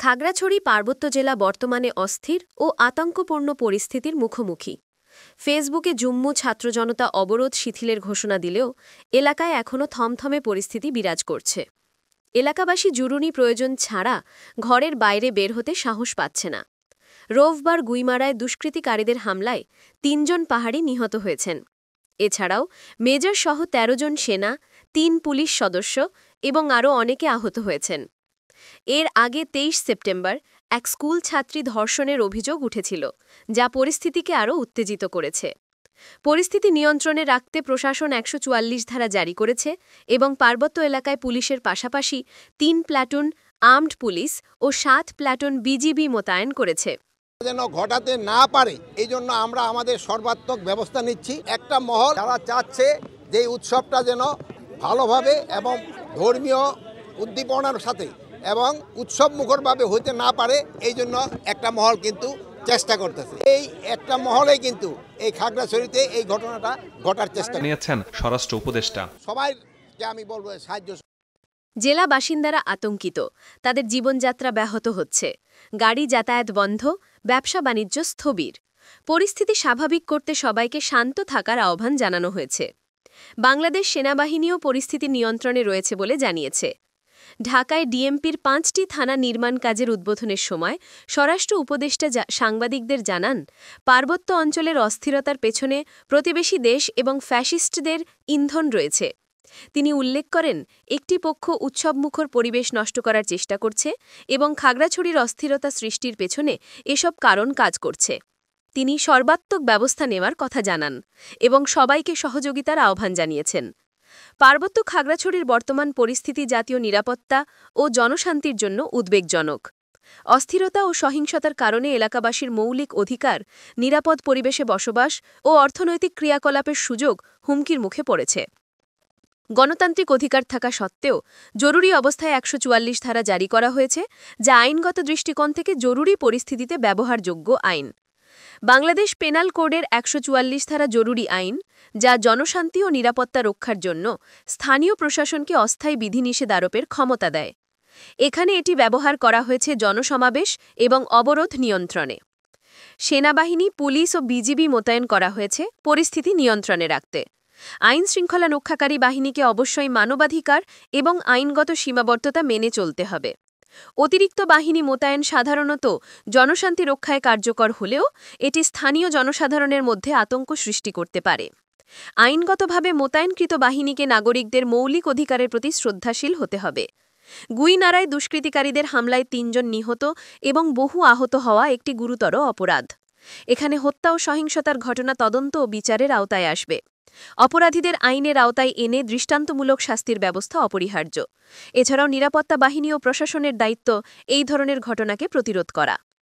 খাগড়াছড়ি পার্বত্য জেলা বর্তমানে অস্থির ও আতঙ্কপূর্ণ পরিস্থিতির মুখোমুখি। ফেসবুকে জুম্মু ছাত্র জনতা অবরোধ শিথিলের ঘোষণা দিলেও এলাকায় এখনও থমথমে পরিস্থিতি বিরাজ করছে। এলাকাবাসী জরুরি প্রয়োজন ছাড়া ঘরের বাইরে বের হতে সাহস পাচ্ছে না। রোববার গুইমারায় দুষ্কৃতিকারীদের হামলায় ৩ জন পাহাড়ি নিহত হয়েছেন। এছাড়াও মেজরসহ ১৩ জন সেনা, ৩ পুলিশ সদস্য এবং আরও অনেকে আহত হয়েছেন। এর আগে ২৩ সেপ্টেম্বর এক স্কুল ছাত্রী ধর্ষণের অভিযোগ উঠেছিল, যা পরিস্থিতিকে আরও উত্তেজিত করেছে। পরিস্থিতি নিয়ন্ত্রণে রাখতে প্রশাসন ১৪৪ ধারা জারি করেছে এবং পার্বত্য এলাকায় পুলিশের পাশাপাশি ৩ প্ল্যাটুন আর্মড পুলিশ ও ৭ প্ল্যাটুন বিজিবি মোতায়েন করেছে। যেন ঘটাতে না পারে এই জন্য আমরা আমাদের সর্বাত্মক ব্যবস্থা নিচ্ছি। একটা মহল যারা চাচ্ছে যে উৎসবটা যেন ভালোভাবে এবং ধর্মীয় উদ্দীপনার সাথে এবং উৎসব মুখরভাবে হতে না পারে, এই জন্য একটা মহল কিন্তু চেষ্টা করতেছে। এই একটা মহলে কিন্তু এই খাগড়াছড়িতে এই ঘটনাটা ঘটার চেষ্টা নিয়েছেন স্বরাষ্ট্র উপদেষ্টা। সবাইকে আমি বলবো সাহায্য। জেলা বাসিন্দারা আতঙ্কিত, তাদের জীবনযাত্রা ব্যাহত হচ্ছে, গাড়ি যাতায়াত বন্ধ, ব্যবসা বাণিজ্য স্থবির। পরিস্থিতি স্বাভাবিক করতে সবাইকে শান্ত থাকার আহ্বান জানানো হয়েছে। বাংলাদেশ সেনাবাহিনীও পরিস্থিতি নিয়ন্ত্রণে রয়েছে বলে জানিয়েছে। ঢাকায় ডিএমপির ৫টি থানা নির্মাণ কাজের উদ্বোধনের সময় স্বরাষ্ট্র উপদেষ্টা সাংবাদিকদের জানান, পার্বত্য অঞ্চলের অস্থিরতার পেছনে প্রতিবেশী দেশ এবং ফ্যাসিস্টদের ইন্ধন রয়েছে। তিনি উল্লেখ করেন, একটি পক্ষ উৎসবমুখর পরিবেশ নষ্ট করার চেষ্টা করছে এবং খাগড়াছড়ির অস্থিরতা সৃষ্টির পেছনে এসব কারণ কাজ করছে। তিনি সর্বাত্মক ব্যবস্থা নেওয়ার কথা জানান এবং সবাইকে সহযোগিতার আহ্বান জানিয়েছেন। পার্বত্য খাগড়াছড়ির বর্তমান পরিস্থিতি জাতীয় নিরাপত্তা ও জনশান্তির জন্য উদ্বেগজনক। অস্থিরতা ও সহিংসতার কারণে এলাকাবাসীর মৌলিক অধিকার, নিরাপদ পরিবেশে বসবাস ও অর্থনৈতিক ক্রিয়াকলাপের সুযোগ হুমকির মুখে পড়েছে। গণতান্ত্রিক অধিকার থাকা সত্ত্বেও জরুরি অবস্থায় ১৪৪ ধারা জারি করা হয়েছে, যা আইনগত দৃষ্টিকোণ থেকে জরুরি পরিস্থিতিতে ব্যবহারযোগ্য আইন। বাংলাদেশ পেনাল কোডের ১৪৪ ধারা জরুরি আইন, যা জনশান্তি ও নিরাপত্তা রক্ষার জন্য স্থানীয় প্রশাসনকে অস্থায়ী বিধিনিষেধ আরোপের ক্ষমতা দেয়। এখানে এটি ব্যবহার করা হয়েছে জনসমাবেশ এবং অবরোধ নিয়ন্ত্রণে। সেনাবাহিনী, পুলিশ ও বিজিবি মোতায়েন করা হয়েছে পরিস্থিতি নিয়ন্ত্রণে রাখতে। আইন শৃঙ্খলা রক্ষাকারী বাহিনীকে অবশ্যই মানবাধিকার এবং আইনগত সীমাবদ্ধতা মেনে চলতে হবে। অতিরিক্ত বাহিনী মোতায়েন সাধারণত জনশান্তি রক্ষায় কার্যকর হলেও এটি স্থানীয় জনসাধারণের মধ্যে আতঙ্ক সৃষ্টি করতে পারে। আইনগতভাবে মোতায়েনকৃত বাহিনীকে নাগরিকদের মৌলিক অধিকারের প্রতি শ্রদ্ধাশীল হতে হবে। গুইনারায় দুষ্কৃতিকারীদের হামলায় ৩ জন নিহত এবং বহু আহত হওয়া একটি গুরুতর অপরাধ। এখানে হত্যা ও সহিংসতার ঘটনা তদন্ত ও বিচারের আওতায় আসবে। অপরাধীদের আইনের আওতায় এনে দৃষ্টান্তমূলক শাস্তির ব্যবস্থা অপরিহার্য। এছাড়াও নিরাপত্তা বাহিনী ও প্রশাসনের দায়িত্ব এই ধরনের ঘটনাকে প্রতিরোধ করা।